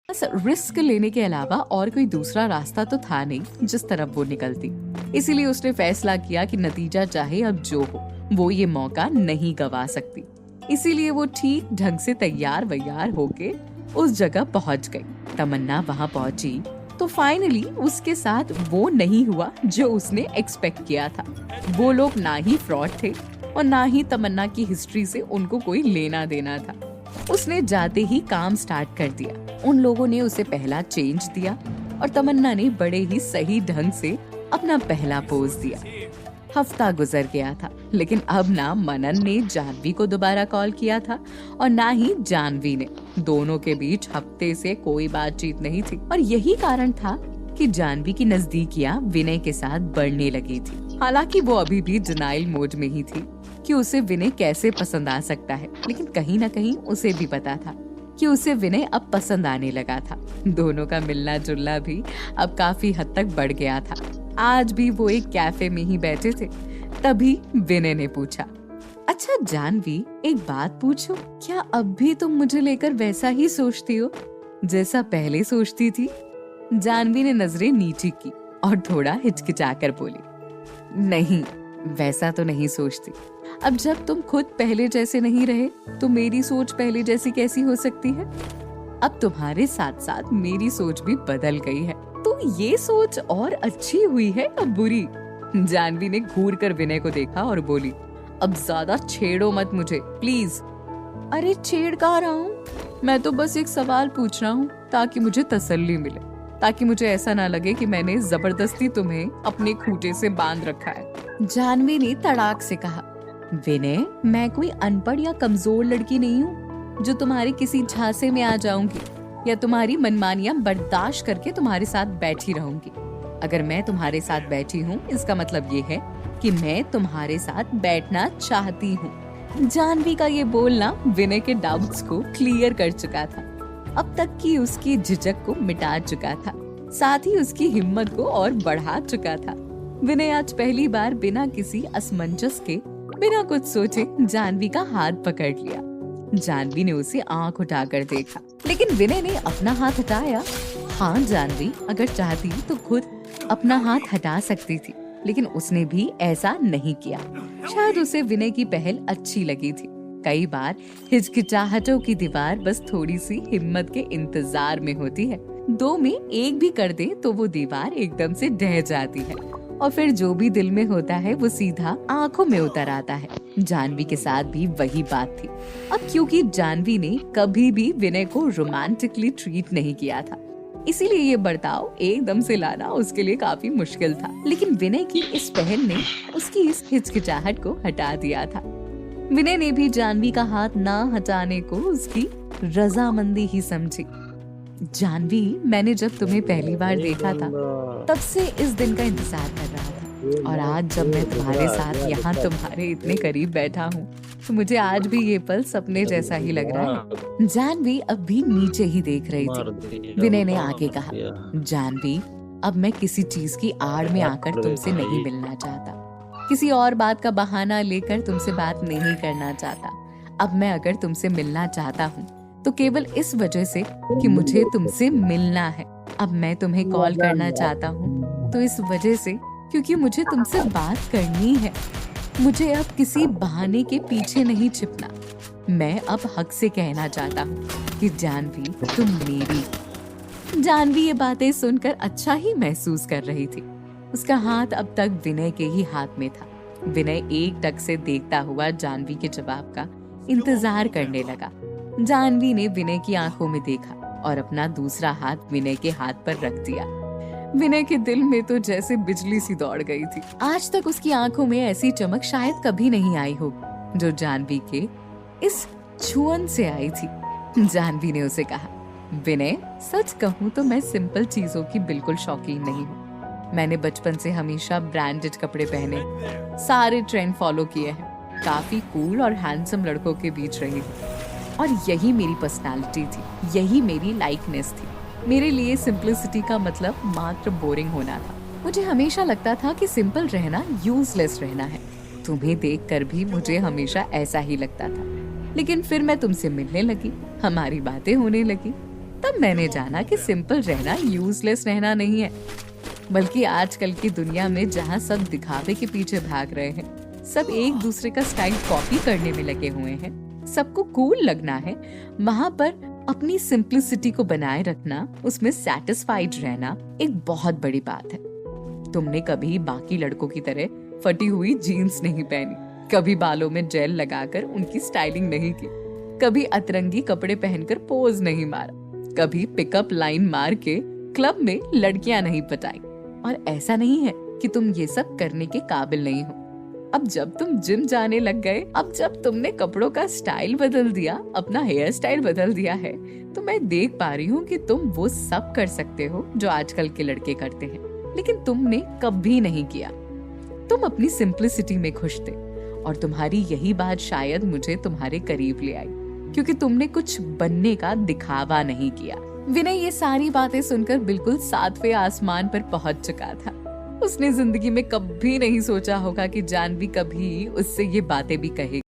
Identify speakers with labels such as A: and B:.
A: बस रिस्क लेने के अलावा और कोई दूसरा रास्ता तो था नहीं जिस तरफ वो निकलती। इसीलिए उसने फैसला किया कि नतीजा चाहे अब जो हो, वो ये मौका नहीं गवा सकती। इसीलिए वो ठीक ढंग से तैयार वैयार होके उस जगह पहुंच गई। तमन्ना वहां पहुंची तो फाइनली उसके साथ वो नहीं हुआ जो उसने एक्सपेक्ट किया था। वो लोग ना ही फ्रॉड थे और ना ही तमन्ना की हिस्ट्री से उनको कोई लेना देना था। उसने जाते ही काम स्टार्ट कर दिया। उन लोगों ने उसे पहला चेंज दिया और तमन्ना ने बड़े ही सही ढंग से अपना पहला पोज दिया। हफ्ता गुजर गया था, लेकिन अब ना मनन ने जानवी को दोबारा कॉल किया था और ना ही जानवी ने। दोनों के बीच हफ्ते से कोई बातचीत नहीं थी और यही कारण था कि जानवी की नजदीकियां विनय के साथ बढ़ने लगी थी। हालांकि वो अभी भी डिनाइल मोड में ही थी कि उसे विनय कैसे पसंद आ सकता है, लेकिन कहीं ना कहीं उसे भी पता था कि उसे विनय अब पसंद आने लगा था। दोनों का मिलना जुलना भी अब काफी हद तक बढ़ गया था। आज भी वो एक कैफे में ही बैठे थे, तभी विनय ने पूछा, अच्छा जानवी, एक बात पूछूं, क्या अब भी तुम मुझे लेकर वैसा ही सोचती हो जैसा पहले सोचती थी? जानवी ने नजरें नीची की और थोड़ा हिचकिचाकर बोली, नहीं, वैसा तो नहीं सोचती। अब जब तुम खुद पहले जैसे नहीं रहे तो मेरी सोच पहले जैसी कैसी हो सकती है? अब तुम्हारे साथ साथ मेरी सोच भी बदल गई है। तो ये सोच और अच्छी हुई है या बुरी? जानवी ने घूर कर विनय को देखा और बोली, अब ज्यादा छेड़ो मत मुझे प्लीज। अरे छेड़ कहाँ रहा हूँ, मैं तो बस एक सवाल पूछ रहा हूँ ताकि मुझे तसल्ली मिले, ताकि मुझे ऐसा ना लगे कि मैंने जबरदस्ती तुम्हें अपने खूंटे से बांध रखा है। जानवी ने तड़ाक से कहा, विनय, मैं कोई अनपढ़ या कमजोर लड़की नहीं हूँ जो तुम्हारे किसी झांसे में आ जाऊंगी या तुम्हारी मनमानियां बर्दाश्त करके तुम्हारे साथ बैठी रहूंगी। अगर मैं तुम्हारे साथ बैठी हूँ इसका मतलब ये है कि मैं तुम्हारे साथ बैठना चाहती हूँ। जानवी का ये बोलना विनय के डाउट्स को क्लियर कर चुका था। अब तक की उसकी झिझक को मिटा चुका था, साथ ही उसकी हिम्मत को और बढ़ा चुका था। विनय आज पहली बार बिना किसी असमंजस के, बिना कुछ सोचे जानवी का हाथ पकड़ लिया। जानवी ने उसे आंख उठाकर देखा, लेकिन विनय ने अपना हाथ हटाया। हाँ जानवी, अगर चाहती तो खुद अपना हाथ हटा सकती थी, लेकिन उसने भी ऐसा नहीं किया। शायद उसे विनय की पहल अच्छी लगी थी। कई बार हिचकिचाहटों की दीवार बस थोड़ी सी हिम्मत के इंतजार में होती है। दो में एक भी कर दे तो वो दीवार एकदम से ढह जाती है और फिर जो भी दिल में होता है वो सीधा आंखों में उतर आता है। जानवी के साथ भी वही बात थी। अब क्योंकि जानवी ने कभी भी विनय को रोमांटिकली ट्रीट नहीं किया था, इसीलिए ये बर्ताव एकदम से लाना उसके लिए काफी मुश्किल था। लेकिन विनय की इस पहल ने उसकी इस हिचकिचाहट को हटा दिया था। विनय ने भी जानवी का हाथ ना हटाने को उसकी रजामंदी ही समझी। जानवी, मैंने जब तुम्हें पहली बार देखा था तब से इस दिन का इंतजार कर रहा था, और आज जब मैं तुम्हारे साथ यहाँ तुम्हारे इतने करीब बैठा हूँ तो मुझे आज भी ये पल सपने जैसा ही लग रहा है। जानवी अब भी नीचे ही देख रही थी। विनय ने आगे कहा, जानवी, अब मैं किसी चीज की आड़ में आकर तुमसे नहीं मिलना चाहता, किसी और बात का बहाना लेकर तुमसे बात नहीं करना चाहता। अब मैं अगर तुमसे मिलना चाहता हूँ तो केवल इस वजह से कि मुझे तुमसे मिलना है। अब मैं तुम्हें कॉल करना चाहता हूँ तो इस वजह से क्योंकि मुझे तुमसे बात करनी है। मुझे अब किसी बहाने के पीछे नहीं छिपना। मैं अब हक से कहना चाहता हूँ कि जानवी, तुम मेरी। जानवी ये बातें सुनकर अच्छा ही महसूस कर रही थी। उसका हाथ अब तक विनय के ही हाथ में था। विनय एक टक से देखता हुआ जानवी के जवाब का इंतजार करने लगा। जानवी ने विनय की आंखों में देखा और अपना दूसरा हाथ विनय के हाथ पर रख दिया। विनय के दिल में तो जैसे बिजली सी दौड़ गई थी। आज तक उसकी आंखों में ऐसी चमक शायद कभी नहीं आई हो जो जानवी के इस छुअन से आई थी। जानवी ने उसे कहा, विनय, सच कहूँ तो मैं सिंपल चीजों की बिल्कुल शौकीन नहीं हूँ। मैंने बचपन से हमेशा ब्रांडेड कपड़े पहने, सारे ट्रेंड फॉलो किए हैं, काफी कूल और हैंडसम लड़कों के बीच रही थी और यही मेरी पर्सनालिटी थी, यही मेरी लाइकनेस थी। मेरे लिए सिंपलिसिटी का मतलब मात्र बोरिंग होना था। मुझे हमेशा लगता था कि सिंपल रहना यूजलेस रहना है। तुम्हें देखकर भी मुझे हमेशा ऐसा ही लगता था, लेकिन फिर मैं तुमसे मिलने लगी, हमारी बातें होने लगी, तब मैंने जाना कि सिंपल रहना यूजलेस रहना नहीं है, बल्कि आजकल की दुनिया में जहाँ सब दिखावे के पीछे भाग रहे हैं, सब एक दूसरे का स्टाइल कॉपी करने में लगे हुए हैं, सबको कूल लगना है, वहाँ पर अपनी सिंप्लिसिटी को बनाए रखना, उसमें सैटिस्फाइड रहना एक बहुत बड़ी बात है। तुमने कभी बाकी लड़कों की तरह फटी हुई जीन्स नहीं पहनी, कभी बालों में जेल लगाकर उनकी स्टाइलिंग नहीं की, कभी अतरंगी कपड़े पहनकर पोज नहीं मारा, कभी पिकअप लाइन मार के क्लब में लड़कियां नहीं पटाई। और ऐसा नहीं है कि तुम ये सब करने के काबिल नहीं हो। अब जब तुम जिम जाने लग गए, अब जब तुमने कपड़ों का स्टाइल बदल दिया, अपना हेयर स्टाइल बदल दिया है, तो मैं देख पा रही हूँ कि तुम वो सब कर सकते हो जो आजकल के लड़के करते हैं, लेकिन तुमने कभी नहीं किया। तुम अपनी सिंप्लिसिटी में खुश थे और तुम्हारी यही बात शायद मुझे तुम्हारे करीब ले आई, क्योंकि तुमने कुछ बनने का दिखावा नहीं किया। विनय ये सारी बातें सुनकर बिल्कुल 7वें आसमान पर पहुंच चुका था। उसने जिंदगी में कभी नहीं सोचा होगा कि जानवी कभी उससे ये बातें भी कहेगी।